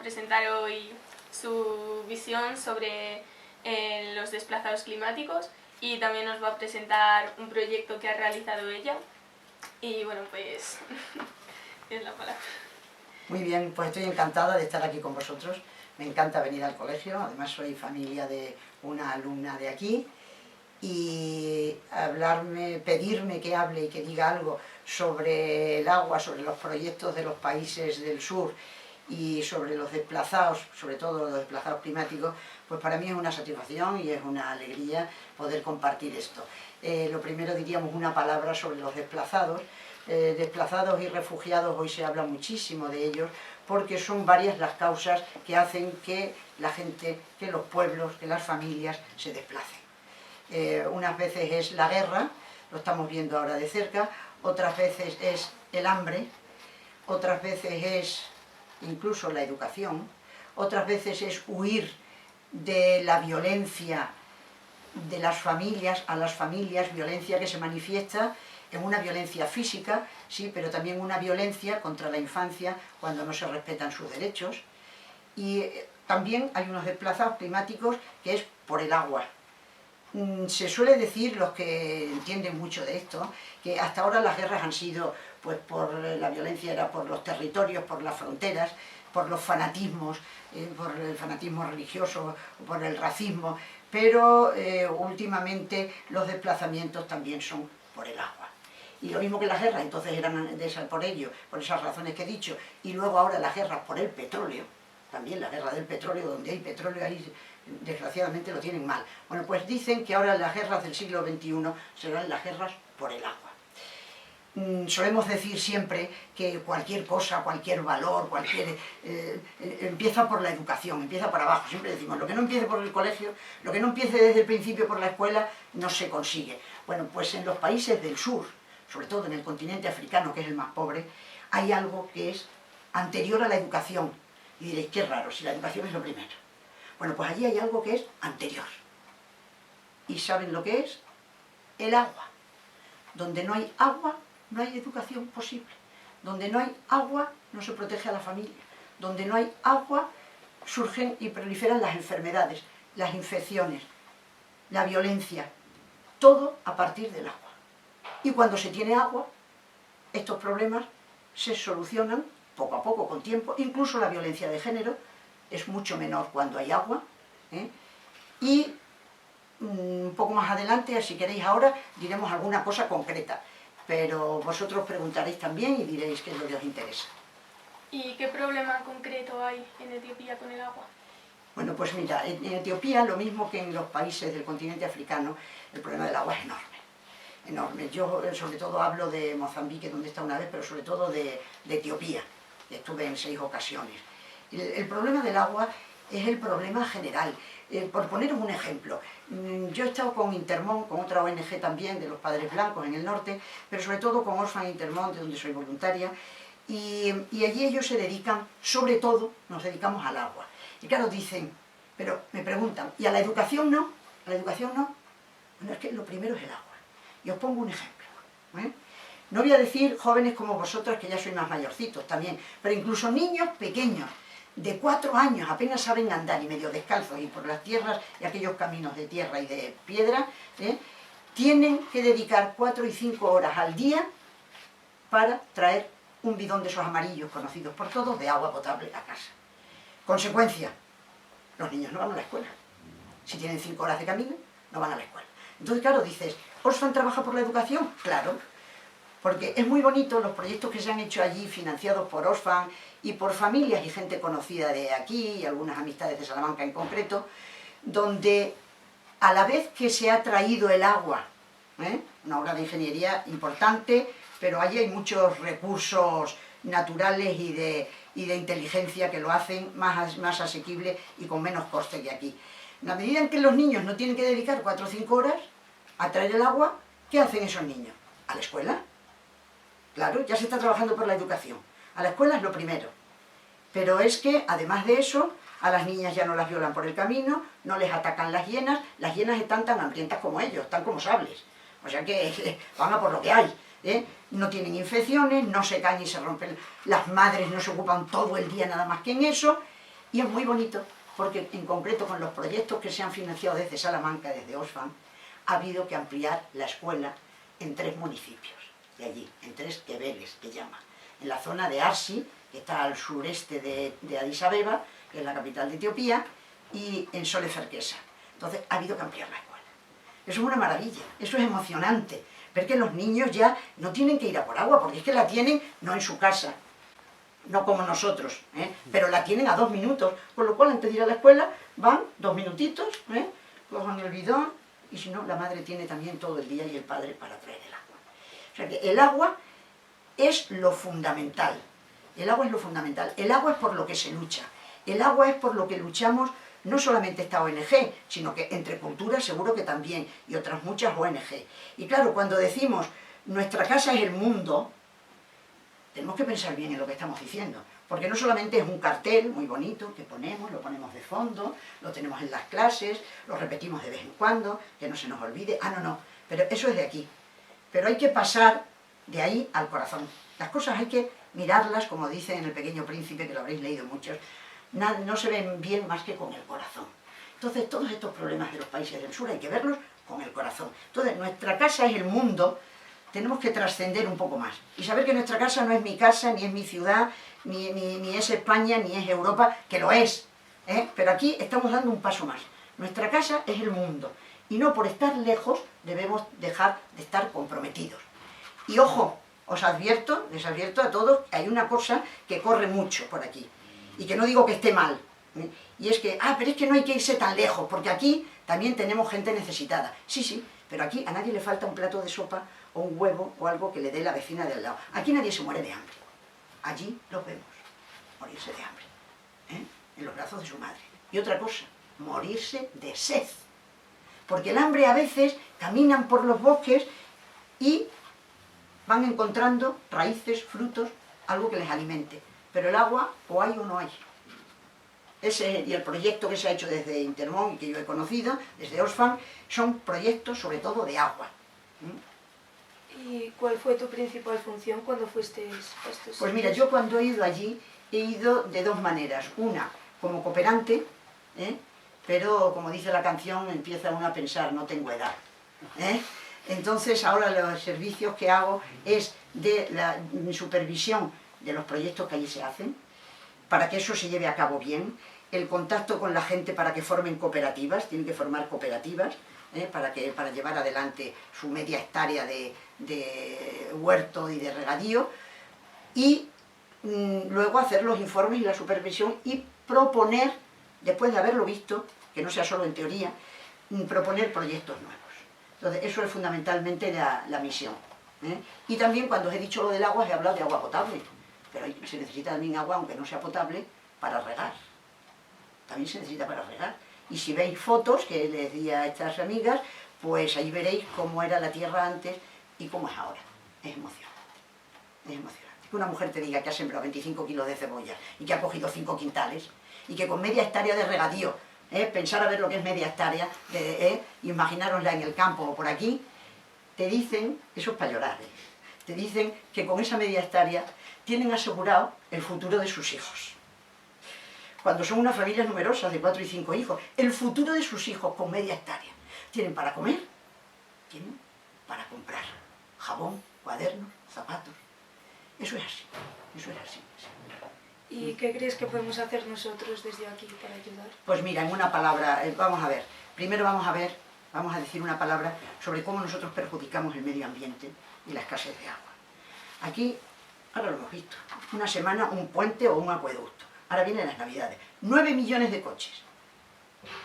presentar hoy su visión sobre los desplazados climáticos y también nos va a presentar un proyecto que ha realizado ella. Y bueno, pues es la palabra. Muy bien, pues estoy encantada de estar aquí con vosotros. Me encanta venir al colegio, además soy familia de una alumna de aquí. Y pedirme que hable y que diga algo sobre el agua, sobre los proyectos de los países del sur y sobre los desplazados, sobre todo los desplazados climáticos, pues para mí es una satisfacción y es una alegría poder compartir esto. Lo primero diríamos una palabra sobre los desplazados. Desplazados y refugiados, hoy se habla muchísimo de ellos, porque son varias las causas que hacen que la gente, que los pueblos, que las familias se desplacen. Unas veces es la guerra, lo estamos viendo ahora de cerca, otras veces es el hambre, otras veces es incluso la educación, otras veces es huir de la violencia de las familias a las familias, violencia que se manifiesta en una violencia física, sí, pero también una violencia contra la infancia cuando no se respetan sus derechos. Y también hay unos desplazados climáticos que es por el agua. Se suele decir, los que entienden mucho de esto, que hasta ahora las guerras han sido, pues por la violencia era por los territorios, por las fronteras, por los fanatismos, por el fanatismo religioso, por el racismo, pero últimamente los desplazamientos también son por el agua. Y lo mismo que las guerras, entonces eran por ello, por esas razones que he dicho, y luego ahora las guerras por el petróleo, también la guerra del petróleo, donde hay petróleo ahí desgraciadamente lo tienen mal. Bueno, pues dicen que ahora las guerras del siglo XXI serán las guerras por el agua. Solemos decir siempre que cualquier cosa, cualquier valor, empieza por la educación, empieza por abajo. Siempre decimos, lo que no empiece por el colegio, lo que no empiece desde el principio por la escuela, no se consigue. Bueno, pues en los países del sur, sobre todo en el continente africano, que es el más pobre, hay algo que es anterior a la educación. Y diréis, qué raro, si la educación es lo primero. Bueno, pues allí hay algo que es anterior. ¿Y saben lo que es? El agua. Donde no hay agua, no hay educación posible. Donde no hay agua, no se protege a la familia. Donde no hay agua, surgen y proliferan las enfermedades, las infecciones, la violencia. Todo a partir del agua. Y cuando se tiene agua, estos problemas se solucionan poco a poco, con tiempo. Incluso la violencia de género es mucho menor cuando hay agua, y un poco más adelante, si queréis ahora, diremos alguna cosa concreta, pero vosotros preguntaréis también y diréis qué es lo que os interesa. ¿Y qué problema concreto hay en Etiopía con el agua? Bueno, pues mira, en Etiopía, lo mismo que en los países del continente africano, el problema del agua es enorme. Enorme. Yo sobre todo hablo de Mozambique, donde he estado una vez, pero sobre todo de Etiopía, que estuve en 6 ocasiones. El problema del agua es el problema general. Por poneros un ejemplo, yo he estado con Intermón, con otra ONG también, de los Padres Blancos en el norte, pero sobre todo con Orphan Intermón, de donde soy voluntaria, y allí ellos se dedican, sobre todo, nos dedicamos al agua. Y claro, dicen, pero me preguntan, ¿y a la educación no? ¿A la educación no? Bueno, es que lo primero es el agua. Y os pongo un ejemplo. No voy a decir jóvenes como vosotras, que ya sois más mayorcitos también, pero incluso niños pequeños, de 4 años, apenas saben andar y medio descalzos y por las tierras y aquellos caminos de tierra y de piedra, tienen que dedicar 4 y 5 horas al día para traer un bidón de esos amarillos conocidos por todos de agua potable a casa. Consecuencia, los niños no van a la escuela. Si tienen 5 horas de camino, no van a la escuela. Entonces, claro, dices, ¿Oxfam trabaja por la educación? Claro, porque es muy bonito los proyectos que se han hecho allí, financiados por Oxfam y por familias y gente conocida de aquí, y algunas amistades de Salamanca en concreto, donde a la vez que se ha traído el agua, una obra de ingeniería importante, pero allí hay muchos recursos naturales y de inteligencia que lo hacen más asequible y con menos coste que aquí. En la medida en que los niños no tienen que dedicar 4 o 5 horas a traer el agua, ¿qué hacen esos niños? ¿A la escuela? Claro, ya se está trabajando por la educación. A la escuela es lo primero. Pero es que, además de eso, a las niñas ya no las violan por el camino, no les atacan las hienas están tan hambrientas como ellos, están como sables. O sea que van a por lo que hay. No tienen infecciones, no se caen y se rompen. Las madres no se ocupan todo el día nada más que en eso. Y es muy bonito porque en concreto con los proyectos que se han financiado desde Salamanca, desde Oxfam, ha habido que ampliar la escuela en 3 municipios de allí, en 3 quebeles que llama. En la zona de Arsi, que está al sureste de Addis Abeba, que es la capital de Etiopía, y en Soleferquesa. Entonces ha habido que ampliar la escuela. Eso es una maravilla, eso es emocionante, ver que los niños ya no tienen que ir a por agua, porque es que la tienen no en su casa, no como nosotros, pero la tienen a 2 minutos, con lo cual antes de ir a la escuela van 2 minutitos, cojan el bidón, y si no, la madre tiene también todo el día y el padre para traer el agua. O sea que el agua es lo fundamental, el agua es lo fundamental, el agua es por lo que se lucha, el agua es por lo que luchamos no solamente esta ONG, sino que Entre Culturas seguro que también, y otras muchas ONG. Y claro, cuando decimos nuestra casa es el mundo, tenemos que pensar bien en lo que estamos diciendo, porque no solamente es un cartel muy bonito que ponemos, lo ponemos de fondo, lo tenemos en las clases, lo repetimos de vez en cuando, que no se nos olvide, no, pero eso es de aquí. Pero hay que pasar de ahí al corazón. Las cosas hay que mirarlas, como dice en El Pequeño Príncipe, que lo habréis leído muchos, no se ven bien más que con el corazón. Entonces todos estos problemas de los países del sur hay que verlos con el corazón. Entonces nuestra casa es el mundo, tenemos que trascender un poco más y saber que nuestra casa no es mi casa, ni es mi ciudad, ni es España, ni es Europa, que lo es, pero aquí estamos dando un paso más. Nuestra casa es el mundo y no por estar lejos debemos dejar de estar comprometidos. Y ojo, les advierto a todos que hay una cosa que corre mucho por aquí y que no digo que esté mal, y es que, pero es que no hay que irse tan lejos, porque aquí también tenemos gente necesitada. Sí, pero aquí a nadie le falta un plato de sopa o un huevo o algo que le dé la vecina de al lado. Aquí nadie se muere de hambre. Allí los vemos morirse de hambre, en los brazos de su madre. Y otra cosa, morirse de sed. Porque el hambre a veces caminan por los bosques y van encontrando raíces, frutos, algo que les alimente. Pero el agua o hay o no hay. Y el proyecto que se ha hecho desde Intermón y que yo he conocido, desde Oxfam, son proyectos sobre todo de agua. ¿Y cuál fue tu principal función cuando fuiste a estos Pues mira, yo cuando he ido allí, he ido de 2 maneras. Una, como cooperante, pero como dice la canción, empieza uno a pensar, no tengo edad. Entonces ahora los servicios que hago es de la supervisión de los proyectos que allí se hacen, para que eso se lleve a cabo bien, el contacto con la gente para que formen cooperativas, tienen que formar cooperativas, para llevar adelante su media hectárea de huerto y de regadío, y luego hacer los informes y la supervisión y proponer, después de haberlo visto, que no sea solo en teoría, proponer proyectos nuevos. Entonces eso es fundamentalmente la misión. Y también cuando os he dicho lo del agua, he hablado de agua potable, pero se necesita también agua, aunque no sea potable, para regar. También se necesita para regar. Y si veis fotos que les di a estas amigas, pues ahí veréis cómo era la tierra antes y cómo es ahora. Es emocionante. Es emocionante. Que una mujer te diga que ha sembrado 25 kilos de cebolla y que ha cogido 5 quintales y que con media hectárea de regadío, pensar a ver lo que es media hectárea, imaginárosla en el campo o por aquí, te dicen, eso es para llorar, te dicen que con esa media hectárea tienen asegurado el futuro de sus hijos. Cuando son unas familias numerosas de 4 y 5 hijos, el futuro de sus hijos con media hectárea. Tienen para comer, tienen para comprar jabón, cuadernos, zapatos. Eso es así, eso es así. ¿Y qué crees que podemos hacer nosotros desde aquí para ayudar? Pues mira, en una palabra, vamos a ver. Primero vamos a decir una palabra sobre cómo nosotros perjudicamos el medio ambiente y la escasez de agua. Aquí, ahora lo hemos visto, una semana un puente o un acueducto. Ahora vienen las navidades. 9 millones de coches.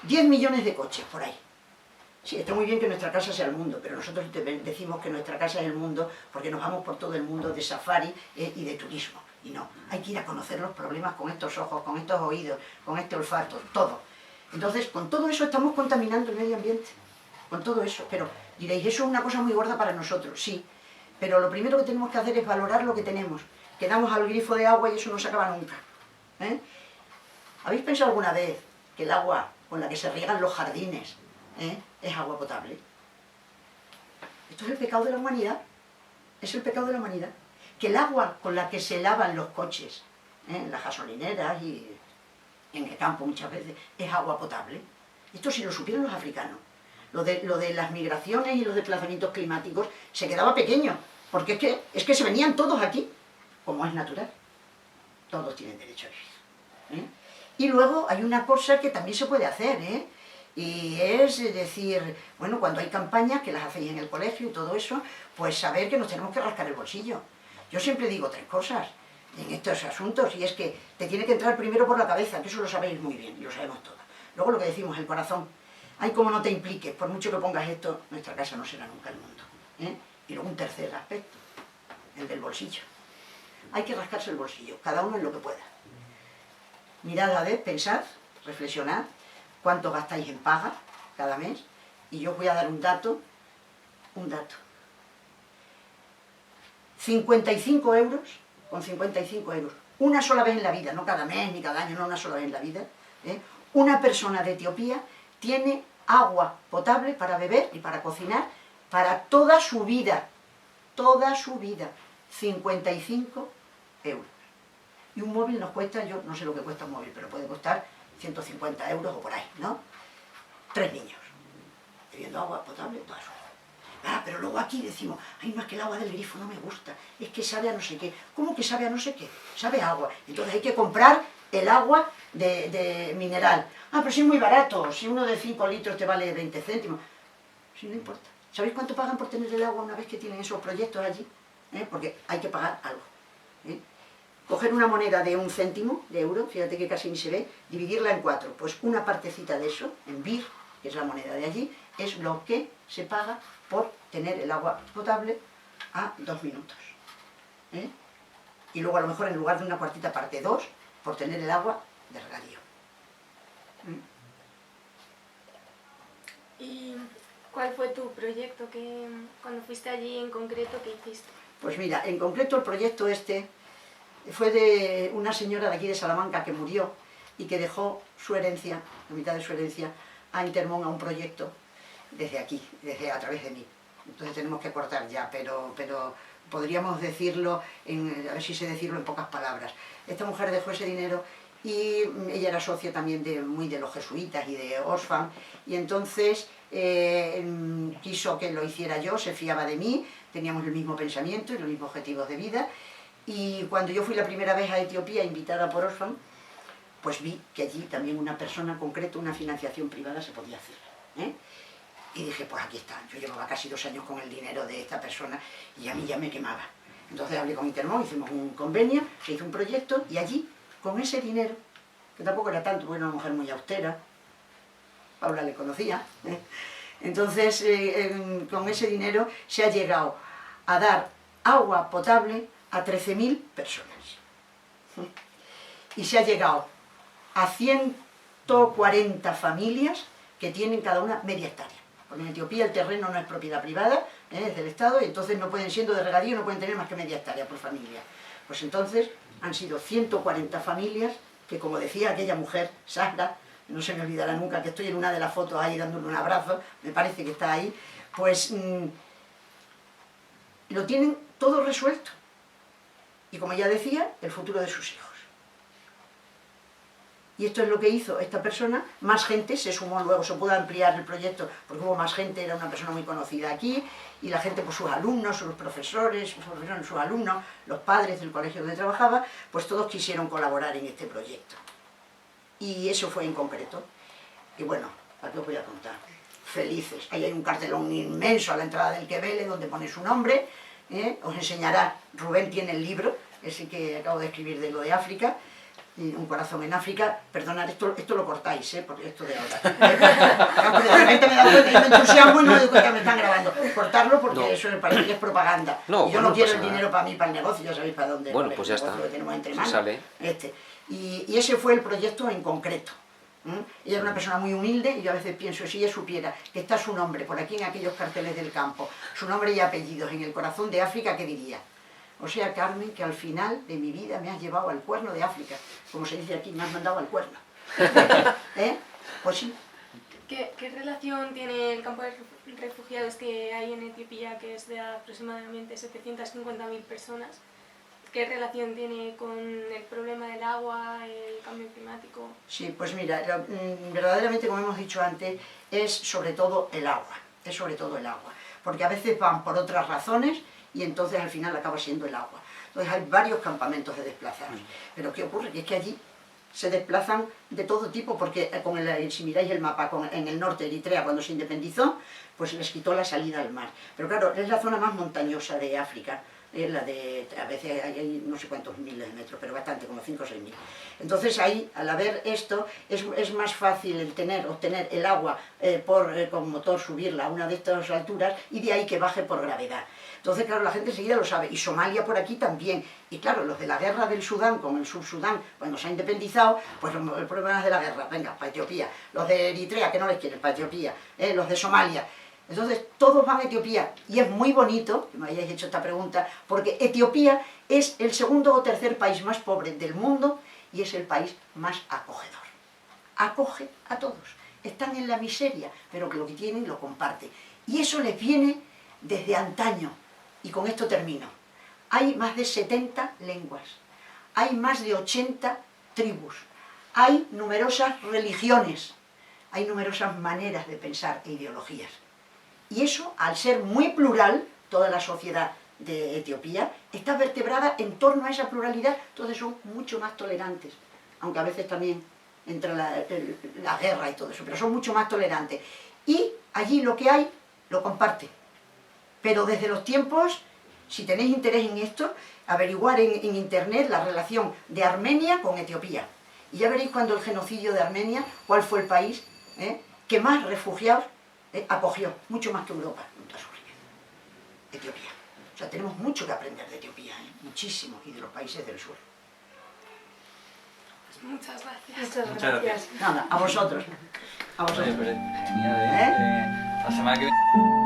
10 millones de coches por ahí. Sí, está muy bien que nuestra casa sea el mundo, pero nosotros decimos que nuestra casa es el mundo porque nos vamos por todo el mundo de safari y de turismo. Y no, hay que ir a conocer los problemas con estos ojos, con estos oídos, con este olfato, todo. Entonces, con todo eso estamos contaminando el medio ambiente. Con todo eso. Pero diréis, eso es una cosa muy gorda para nosotros. Sí, pero lo primero que tenemos que hacer es valorar lo que tenemos. Quedamos al grifo de agua y eso no se acaba nunca. ¿Habéis pensado alguna vez que el agua con la que se riegan los jardines es agua potable? Esto es el pecado de la humanidad. Es el pecado de la humanidad. Que el agua con la que se lavan los coches, las gasolineras, en el campo muchas veces, es agua potable. Esto si lo supieran los africanos. Lo de las migraciones y los desplazamientos climáticos se quedaba pequeño, porque es que se venían todos aquí, como es natural. Todos tienen derecho a vivir, ¿eh? Y luego hay una cosa que también se puede hacer, ¿eh? Y es decir, bueno, cuando hay campañas, que las hacéis en el colegio y todo eso, pues saber que nos tenemos que rascar el bolsillo. Yo siempre digo 3 cosas en estos asuntos, y es que te tiene que entrar primero por la cabeza, que eso lo sabéis muy bien, y lo sabemos todos. Luego lo que decimos, el corazón. Ay, como no te impliques, por mucho que pongas esto, nuestra casa no será nunca el mundo, ¿eh? Y luego un tercer aspecto, el del bolsillo. Hay que rascarse el bolsillo, cada uno en lo que pueda. Mirad a ver, pensad, reflexionad, cuánto gastáis en paga cada mes, y yo os voy a dar un dato. 55 euros, con 55 euros, una sola vez en la vida, no cada mes ni cada año, no, una sola vez en la vida, ¿eh? Una persona de Etiopía tiene agua potable para beber y para cocinar para toda su vida, 55 euros. Y un móvil nos cuesta, yo no sé lo que cuesta un móvil, pero puede costar 150 euros o por ahí, ¿no? 3 niños, bebiendo agua potable toda su vida. Ah, pero luego aquí decimos, ay, no, es que el agua del grifo no me gusta, es que sabe a no sé qué. ¿Cómo que sabe a no sé qué? Sabe a agua. Entonces hay que comprar el agua de mineral. Ah, pero si es muy barato, si uno de 5 litros te vale 20 céntimos. Sí, no importa. ¿Sabéis cuánto pagan por tener el agua una vez que tienen esos proyectos allí? Porque hay que pagar algo. Coger una moneda de 1 céntimo de euro, fíjate que casi ni se ve, dividirla en 4. Pues una partecita de eso, en birr, que es la moneda de allí, es lo que se paga por tener el agua potable a 2 minutos. Y luego a lo mejor en lugar de una cuartita parte 2, por tener el agua de regadío. ¿Y cuál fue tu proyecto que cuando fuiste allí en concreto que hiciste? Pues mira, en concreto el proyecto este fue de una señora de aquí de Salamanca que murió y que dejó su herencia, la mitad de su herencia, a Intermón, a un proyecto desde aquí, a través de mí. Entonces tenemos que cortar ya, pero podríamos decirlo, a ver si sé decirlo en pocas palabras. Esta mujer dejó ese dinero y ella era socia también muy de los jesuitas y de Oxfam, y entonces quiso que lo hiciera yo, se fiaba de mí, teníamos el mismo pensamiento y los mismos objetivos de vida, y cuando yo fui la primera vez a Etiopía, invitada por Oxfam, pues vi que allí también una persona en concreto, una financiación privada se podía hacer, Y dije, pues aquí está. Yo llevaba casi 2 años con el dinero de esta persona y a mí ya me quemaba. Entonces hablé con Intermón, hicimos un convenio, se hizo un proyecto y allí, con ese dinero, que tampoco era tanto, porque era una mujer muy austera, Paula le conocía, entonces con ese dinero se ha llegado a dar agua potable a 13.000 personas. Y se ha llegado a 140 familias que tienen cada una media hectárea. Porque en Etiopía el terreno no es propiedad privada, es del Estado, y entonces no pueden, siendo de regadío, no pueden tener más que media hectárea por familia. Pues entonces han sido 140 familias que, como decía aquella mujer, Sahra, no se me olvidará nunca, que estoy en una de las fotos ahí dándole un abrazo, me parece que está ahí, pues lo tienen todo resuelto. Y como ya decía, el futuro de sus hijos. Y esto es lo que hizo esta persona, más gente se sumó luego, se pudo ampliar el proyecto, porque hubo más gente, era una persona muy conocida aquí, y la gente, pues sus alumnos, sus profesores, sus alumnos, los padres del colegio donde trabajaba, pues todos quisieron colaborar en este proyecto. Y eso fue en concreto. Y bueno, aquí os voy a contar. Felices. Ahí hay un cartelón inmenso a la entrada del Kebele donde pone su nombre. Os enseñará, Rubén tiene el libro, ese que acabo de escribir de lo de África, Un corazón en África. Perdonad, esto lo cortáis, porque esto de ahora. De repente me he dado cuenta que me entusiasmo y no me doy cuenta que me están grabando. Cortarlo porque no, eso me parece que es propaganda. No, y yo no quiero el dinero para mí, para el negocio, ya sabéis para dónde. Bueno, pues ya está. Lo tenemos entre manos. Sale. Y ese fue el proyecto en concreto. Ella era una persona muy humilde y yo a veces pienso, si ella supiera que está su nombre por aquí en aquellos carteles del campo, su nombre y apellidos en el corazón de África, ¿qué diría? O sea, Carmen, que al final de mi vida me has llevado al cuerno de África, como se dice aquí, me has mandado al cuerno. Pues sí. ¿Qué relación tiene el campo de refugiados que hay en Etiopía, que es de aproximadamente 750.000 personas, ¿qué relación tiene con el problema del agua, el cambio climático? Sí, pues mira, verdaderamente, como hemos dicho antes, es sobre todo el agua, porque a veces van por otras razones y entonces al final acaba siendo el agua. Entonces hay varios campamentos de desplazados, pero ¿qué ocurre? Que es que allí se desplazan de todo tipo, porque si miráis el mapa, en el norte de Eritrea, cuando se independizó, pues les quitó la salida al mar. Pero claro, es la zona más montañosa de África, la de, a veces hay no sé cuántos miles de metros, pero bastante, como 5 o 6 mil. Entonces ahí, al haber esto, es más fácil obtener el agua con motor, subirla a una de estas alturas, y de ahí que baje por gravedad. Entonces, claro, la gente enseguida lo sabe, y Somalia por aquí también. Y claro, los de la guerra del Sudán con el Sudán, cuando se ha independizado, pues el problema es de la guerra, venga, para Etiopía. Los de Eritrea, que no les quieren, para Etiopía. Los de Somalia. Entonces, todos van a Etiopía. Y es muy bonito que me hayáis hecho esta pregunta, porque Etiopía es el segundo o tercer país más pobre del mundo y es el país más acogedor. Acoge a todos. Están en la miseria, pero que lo que tienen lo comparte. Y eso les viene desde antaño. Y con esto termino. Hay más de 70 lenguas, hay más de 80 tribus, hay numerosas religiones, hay numerosas maneras de pensar e ideologías. Y eso, al ser muy plural, toda la sociedad de Etiopía está vertebrada en torno a esa pluralidad, entonces son mucho más tolerantes, aunque a veces también entra la guerra y todo eso, pero son mucho más tolerantes. Y allí lo que hay, lo comparten. Pero desde los tiempos, si tenéis interés en esto, averiguar en internet la relación de Armenia con Etiopía. Y ya veréis cuando el genocidio de Armenia, cuál fue el país que más refugiados acogió, mucho más que Europa, en toda su riqueza. Etiopía. O sea, tenemos mucho que aprender de Etiopía, muchísimo, y de los países del sur. Pues muchas gracias. Muchas gracias. Nada, a vosotros. A vosotros. Oye, pero genial, ¿eh? La semana que viene...